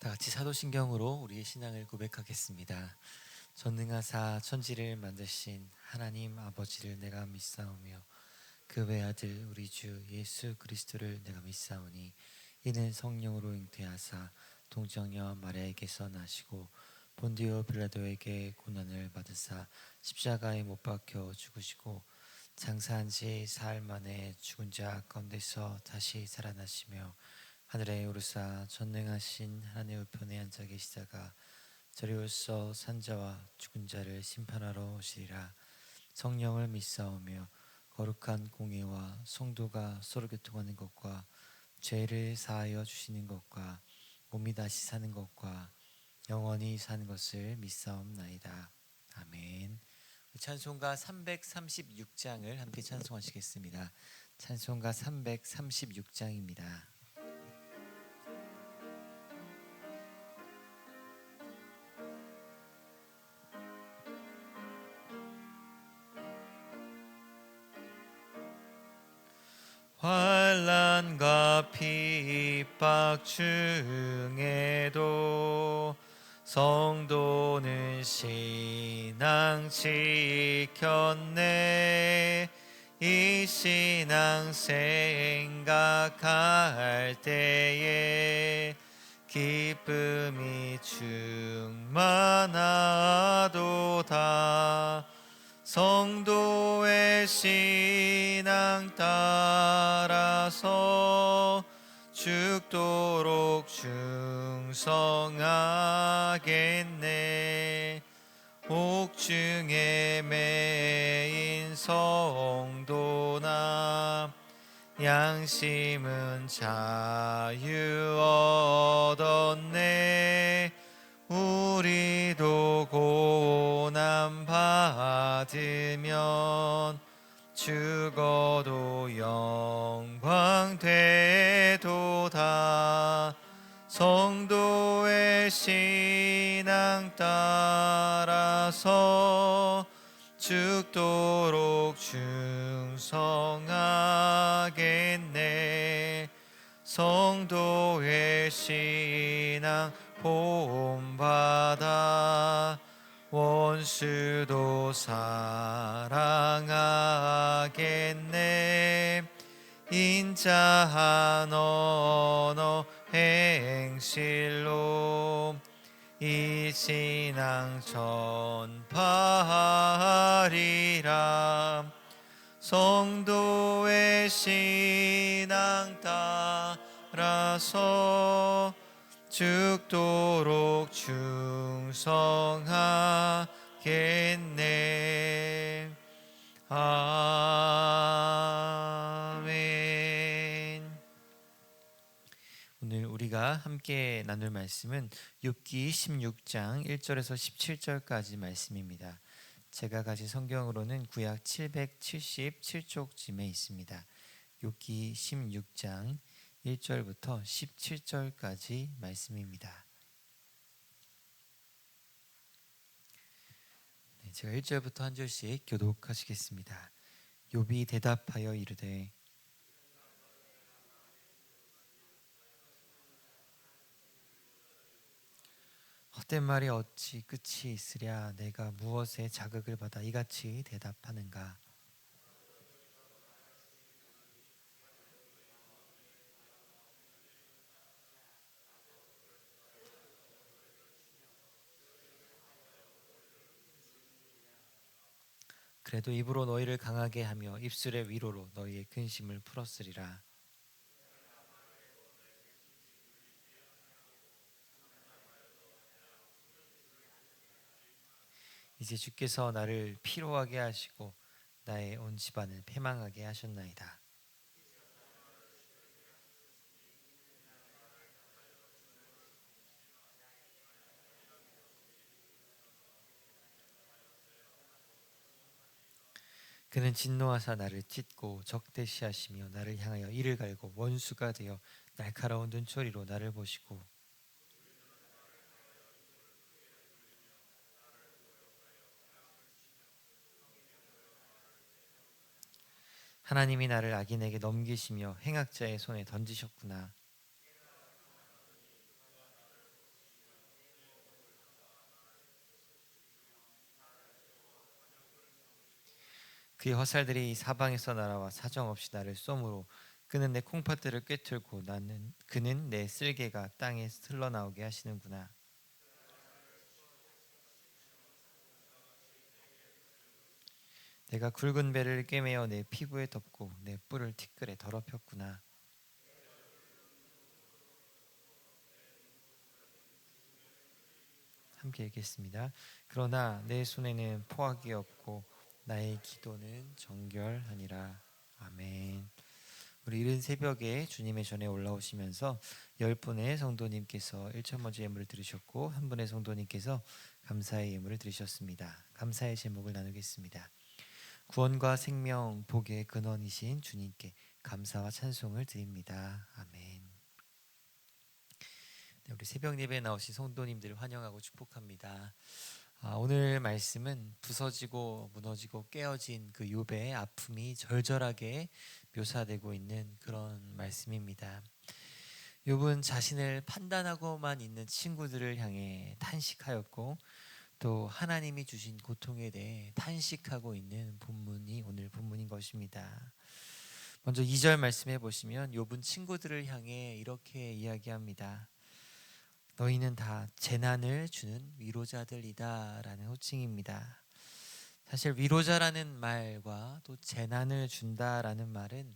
다 같이 사도신경으로 우리의 신앙을 고백하겠습니다. 전능하사 천지를 만드신 하나님 아버지를 내가 믿사오며 그 외아들 우리 주 예수 그리스도를 내가 믿사오니 이는 성령으로 잉태하사 동정녀 마리아에게서 나시고 본디오 빌라도에게 고난을 받으사 십자가에 못 박혀 죽으시고 장사한 지 사흘 만에 죽은 자 가운데서 다시 살아나시며 하늘에 오르사 전능하신 하나님의 우편에 앉아 계시다가 저리로서 산자와 죽은 자를 심판하러 오시리라. 성령을 믿사오며 거룩한 공예와 성도가 서로 교통하는 것과 죄를 사하여 주시는 것과 몸이 다시 사는 것과 영원히 사는 것을 믿사옵나이다. 아멘. 찬송가 336장을 함께 찬송하시겠습니다. 찬송가 336장입니다. 환난과 핍박 중에도 성도는 신앙 지켰네. 이 신앙 생각할 때에 기쁨이 충만하도다. 성도의 신앙 따라서 죽도록 충성하겠네. 옥중에 매인 성도나 양심은 자유 얻었네. 우리도 고난 받으면 죽어도 영광 되도다. 성도의 신앙 따라서 죽도록 충성하겠네. 성도의 신앙 본받아 원수도 사랑하겠네. 인자한 언어 행실로 이 신앙 전파하리라. 성도의 신앙 따라서 죽도록 충성하겠네. 아멘. 오늘 우리가 함께 나눌 말씀은 욥기 16장 1절에서 17절까지 말씀입니다. 제가 가진 성경으로는 구약 777쪽쯤에 있습니다. 욥기 16장 1절부터 17절까지 말씀입니다. 제가 1절부터 한 절씩 교독하시겠습니다. 욥이 대답하여 이르되 헛된 말이 어찌 끝이 있으랴. 내가 무엇에 자극을 받아 이같이 대답하는가. 그래도 입으로 너희를 강하게 하며 입술의 위로로 너희의 근심을 풀었으리라. 이제 주께서 나를 피로하게 하시고 나의 온 집안을 패망하게 하셨나이다. 그는 진노하사 나를 찢고 적대시하시며 나를 향하여 이를 갈고 원수가 되어 날카로운 눈초리로 나를 보시고 하나님이 나를 악인에게 넘기시며 행악자의 손에 던지셨구나. 그의 화살들이 사방에서 날아와 사정없이 나를 쏘므로 그는 내 콩팥들을 꿰뚫고 그는 내 쓸개가 땅에 흘러나오게 하시는구나. 내가 굵은 배를 꿰매어 내 피부에 덮고 내 뿔을 티끌에 더럽혔구나. 함께 읽겠습니다. 그러나 내 손에는 포악이 없고 나의 기도는 정결하니라. 아멘. 우리 이른 새벽에 주님의 전에 올라오시면서 10분의 성도님께서 1천 번째 예물을 드리셨고 한 분의 성도님께서 감사의 예물을 드리셨습니다. 감사의 제목을 나누겠습니다. 구원과 생명 복의 근원이신 주님께 감사와 찬송을 드립니다. 아멘. 네, 우리 새벽 예배에 나오신 성도님들을 환영하고 축복합니다. 오늘 말씀은 부서지고 무너지고 깨어진 그 욥의 아픔이 절절하게 묘사되고 있는 그런 말씀입니다. 욥은 자신을 판단하고만 있는 친구들을 향해 탄식하였고 또 하나님이 주신 고통에 대해 탄식하고 있는 본문이 오늘 본문인 것입니다. 먼저 2절 말씀해 보시면 욥은 친구들을 향해 이렇게 이야기합니다. 너희는 다 재난을 주는 위로자들이다 라는 호칭입니다. 사실 위로자라는 말과 또 재난을 준다라는 말은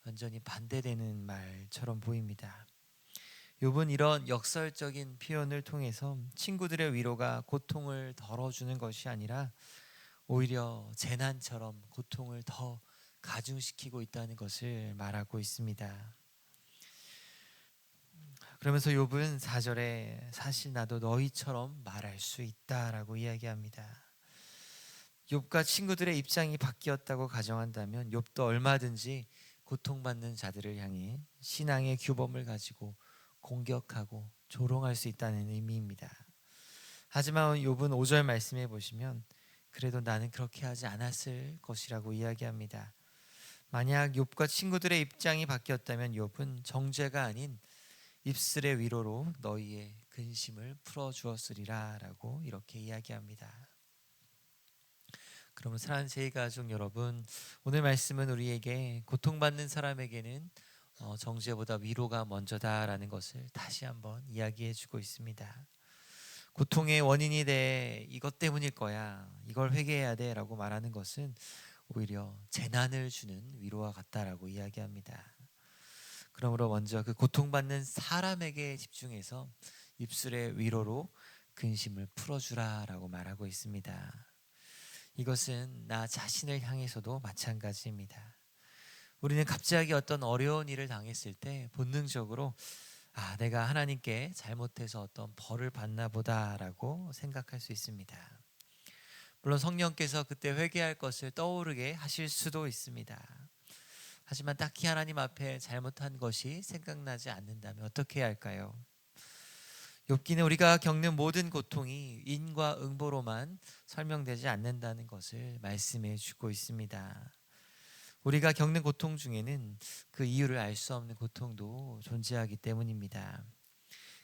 완전히 반대되는 말처럼 보입니다. 욥은 이런 역설적인 표현을 통해서 친구들의 위로가 고통을 덜어주는 것이 아니라 오히려 재난처럼 고통을 더 가중시키고 있다는 것을 말하고 있습니다. 그러면서 욥은 4절에 사실 나도 너희처럼 말할 수 있다라고 이야기합니다. 욥과 친구들의 입장이 바뀌었다고 가정한다면 욥도 얼마든지 고통받는 자들을 향해 신앙의 규범을 가지고 공격하고 조롱할 수 있다는 의미입니다. 하지만 욥은 5절 말씀해 보시면 그래도 나는 그렇게 하지 않았을 것이라고 이야기합니다. 만약 욥과 친구들의 입장이 바뀌었다면 욥은 정죄가 아닌 입술의 위로로 너희의 근심을 풀어주었으리라 라고 이렇게 이야기합니다. 그러면 사랑하는 제2가족 여러분, 오늘 말씀은 우리에게 고통받는 사람에게는 정죄보다 위로가 먼저다라는 것을 다시 한번 이야기해 주고 있습니다. 고통의 원인이 돼 이것 때문일 거야, 이걸 회개해야 돼 라고 말하는 것은 오히려 재난을 주는 위로와 같다라고 이야기합니다. 그러므로 먼저 그 고통받는 사람에게 집중해서 입술의 위로로 근심을 풀어주라라고 말하고 있습니다. 이것은 나 자신을 향해서도 마찬가지입니다. 우리는 갑자기 어떤 어려운 일을 당했을 때 본능적으로 내가 하나님께 잘못해서 어떤 벌을 받나 보다라고 생각할 수 있습니다. 물론 성령께서 그때 회개할 것을 떠오르게 하실 수도 있습니다. 하지만 딱히 하나님 앞에 잘못한 것이 생각나지 않는다면 어떻게 해야 할까요? 욥기는 우리가 겪는 모든 고통이 인과 응보로만 설명되지 않는다는 것을 말씀해 주고 있습니다. 우리가 겪는 고통 중에는 그 이유를 알 수 없는 고통도 존재하기 때문입니다.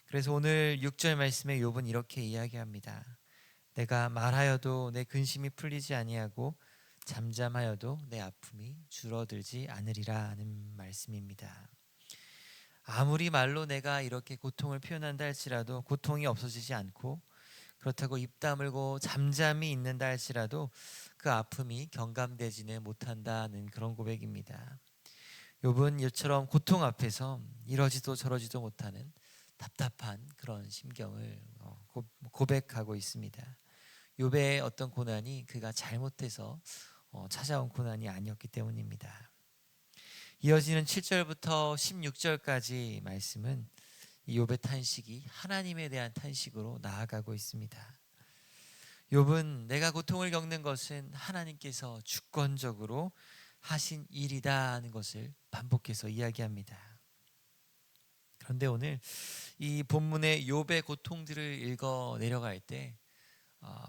그래서 오늘 6절 말씀에 욥은 이렇게 이야기합니다. 내가 말하여도 내 근심이 풀리지 아니하고 잠잠하여도 내 아픔이 줄어들지 않으리라 하는 말씀입니다. 아무리 말로 내가 이렇게 고통을 표현한다 할지라도 고통이 없어지지 않고 그렇다고 입 다물고 잠잠히 있는다 할지라도 그 아픔이 경감되지는 못한다는 그런 고백입니다. 욥은 이처럼 고통 앞에서 이러지도 저러지도 못하는 답답한 그런 심경을 고백하고 있습니다. 욥의 어떤 고난이 그가 잘못해서 찾아온 고난이 아니었기 때문입니다. 이어지는 7절부터 16절까지 말씀은 이 욥의 탄식이 하나님에 대한 탄식으로 나아가고 있습니다. 욥은 내가 고통을 겪는 것은 하나님께서 주권적으로 하신 일이다 하는 것을 반복해서 이야기합니다. 그런데 오늘 이 본문의 욥의 고통들을 읽어 내려갈 때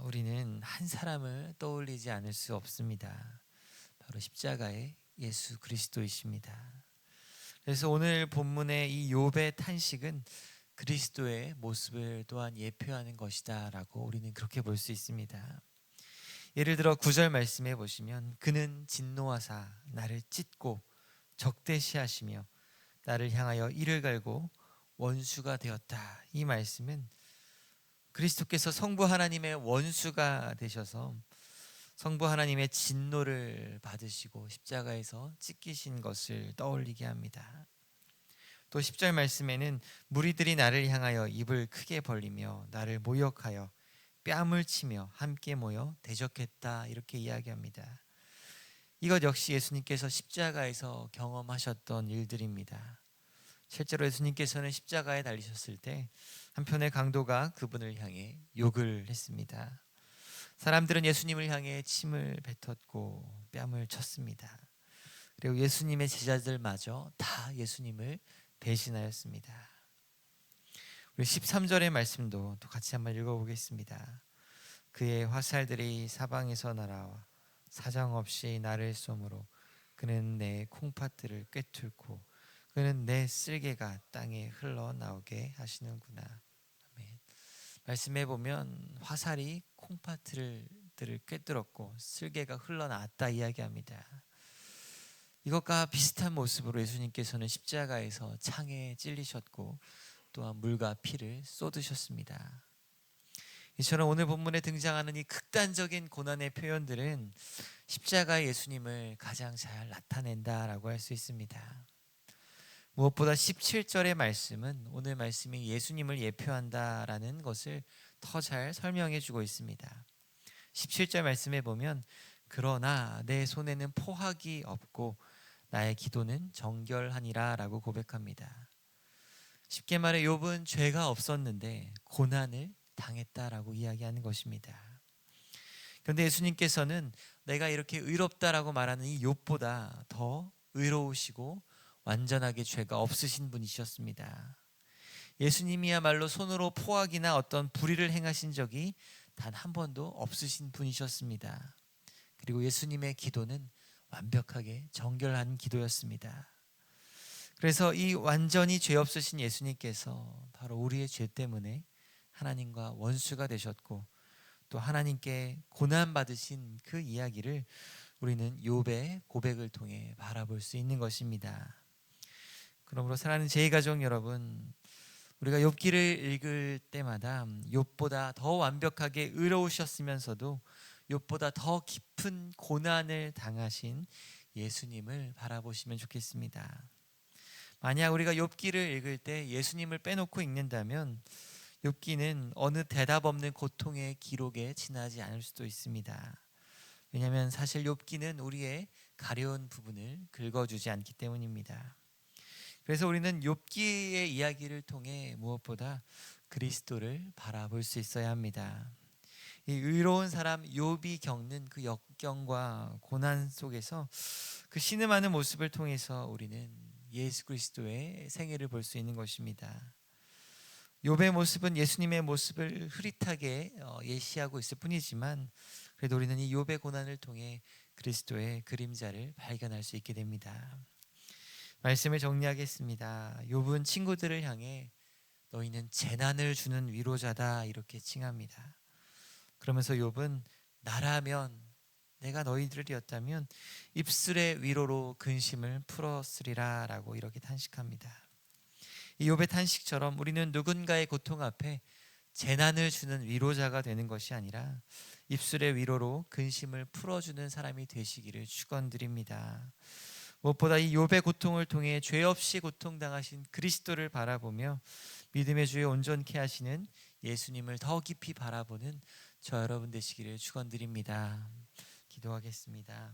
우리는 한 사람을 떠올리지 않을 수 없습니다. 바로 십자가의 예수 그리스도이십니다. 그래서 오늘 본문의 이 욥의 탄식은 그리스도의 모습을 또한 예표하는 것이다 라고 우리는 그렇게 볼 수 있습니다. 예를 들어 9절 말씀해 보시면 그는 진노하사 나를 찢고 적대시하시며 나를 향하여 이를 갈고 원수가 되었다. 이 말씀은 그리스도께서 성부 하나님의 원수가 되셔서 성부 하나님의 진노를 받으시고 십자가에서 찢기신 것을 떠올리게 합니다. 또 10절 말씀에는 무리들이 나를 향하여 입을 크게 벌리며 나를 모욕하여 뺨을 치며 함께 모여 대적했다. 이렇게 이야기합니다. 이것 역시 예수님께서 십자가에서 경험하셨던 일들입니다. 실제로 예수님께서는 십자가에 달리셨을 때 한편의 강도가 그분을 향해 욕을 했습니다. 사람들은 예수님을 향해 침을 뱉었고 뺨을 쳤습니다. 그리고 예수님의 제자들마저 다 예수님을 배신하였습니다. 우리 13절의 말씀도 또 같이 한번 읽어보겠습니다. 그의 화살들이 사방에서 날아와 사정없이 나를 쏘므로 그는 내 콩팥들을 꿰뚫고 그는 내 쓸개가 땅에 흘러나오게 하시는구나. 아멘. 말씀해 보면 화살이 콩팥들을 꿰뚫었고 쓸개가 흘러나왔다 이야기합니다. 이것과 비슷한 모습으로 예수님께서는 십자가에서 창에 찔리셨고 또한 물과 피를 쏟으셨습니다. 이처럼 오늘 본문에 등장하는 이 극단적인 고난의 표현들은 십자가의 예수님을 가장 잘 나타낸다라고 할 수 있습니다. 무엇보다 17절의 말씀은 오늘 말씀이 예수님을 예표한다라는 것을 더 잘 설명해 주고 있습니다. 17절 말씀에 보면 그러나 내 손에는 포학이 없고 나의 기도는 정결하니라 라고 고백합니다. 쉽게 말해 욥은 죄가 없었는데 고난을 당했다라고 이야기하는 것입니다. 그런데 예수님께서는 내가 이렇게 의롭다라고 말하는 이 욥보다 더 의로우시고 완전하게 죄가 없으신 분이셨습니다. 예수님이야말로 손으로 포악이나 어떤 불의를 행하신 적이 단 한 번도 없으신 분이셨습니다. 그리고 예수님의 기도는 완벽하게 정결한 기도였습니다. 그래서 이 완전히 죄 없으신 예수님께서 바로 우리의 죄 때문에 하나님과 원수가 되셨고 또 하나님께 고난받으신 그 이야기를 우리는 욥의 고백을 통해 바라볼 수 있는 것입니다. 그러므로 사랑하는 제2가족 여러분, 우리가 욥기를 읽을 때마다 욥보다 더 완벽하게 의로우셨으면서도 욥보다 더 깊은 고난을 당하신 예수님을 바라보시면 좋겠습니다. 만약 우리가 욥기를 읽을 때 예수님을 빼놓고 읽는다면 욥기는 어느 대답 없는 고통의 기록에 지나지 않을 수도 있습니다. 왜냐하면 사실 욥기는 우리의 가려운 부분을 긁어주지 않기 때문입니다. 그래서 우리는 욥기의 이야기를 통해 무엇보다 그리스도를 바라볼 수 있어야 합니다. 이 의로운 사람 욥이 겪는 그 역경과 고난 속에서 그 신음하는 모습을 통해서 우리는 예수 그리스도의 생애를 볼 수 있는 것입니다. 욥의 모습은 예수님의 모습을 흐릿하게 예시하고 있을 뿐이지만 그래도 우리는 이 욥의 고난을 통해 그리스도의 그림자를 발견할 수 있게 됩니다. 말씀을 정리하겠습니다. 욥은 친구들을 향해 너희는 재난을 주는 위로자다 이렇게 칭합니다. 그러면서 욥은 나라면 내가 너희들이었다면 입술의 위로로 근심을 풀었으리라 라고 이렇게 탄식합니다. 이 욥의 탄식처럼 우리는 누군가의 고통 앞에 재난을 주는 위로자가 되는 것이 아니라 입술의 위로로 근심을 풀어주는 사람이 되시기를 축원드립니다. 무엇보다 이 욥의 고통을 통해 죄 없이 고통당하신 그리스도를 바라보며 믿음의 주에 온전케 하시는 예수님을 더 깊이 바라보는 저 여러분 되시기를 축원드립니다. 기도하겠습니다.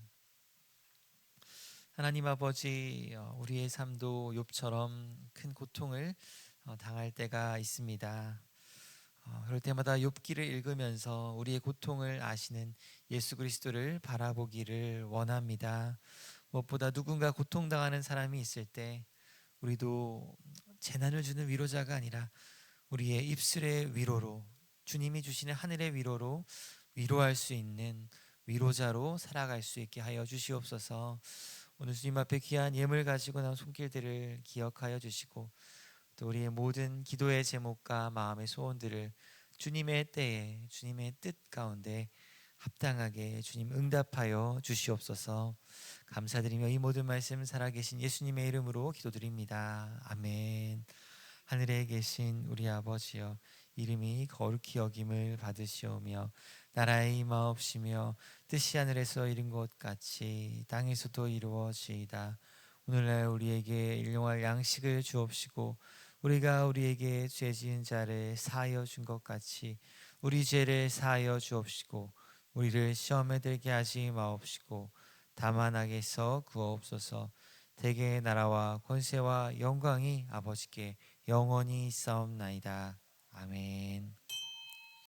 하나님 아버지, 우리의 삶도 욥처럼 큰 고통을 당할 때가 있습니다. 그럴 때마다 욥기를 읽으면서 우리의 고통을 아시는 예수 그리스도를 바라보기를 원합니다. 무엇보다 누군가 고통당하는 사람이 있을 때 우리도 재난을 주는 위로자가 아니라 우리의 입술의 위로로 주님이 주시는 하늘의 위로로 위로할 수 있는 위로자로 살아갈 수 있게 하여 주시옵소서. 오늘 주님 앞에 귀한 예물 가지고 나온 손길들을 기억하여 주시고 또 우리의 모든 기도의 제목과 마음의 소원들을 주님의 때에 주님의 뜻 가운데 합당하게 주님 응답하여 주시옵소서. 감사드리며 이 모든 말씀 살아계신 예수님의 이름으로 기도드립니다. 아멘. 하늘에 계신 우리 아버지여, 이름이 거룩히 여김을 받으시오며 나라의 임하옵시며 뜻이 하늘에서 이룬 것 같이 땅에서도 이루어지이다. 오늘날 우리에게 일용할 양식을 주옵시고 우리가 우리에게 죄 지은 자를 사하여 준 것 같이 우리 죄를 사하여 주옵시고 우리를 시험에 들게 하지 마옵시고 다만 악에서 구하옵소서. 대개의 나라와 권세와 영광이 아버지께 영원히 있사옵나이다. 아멘.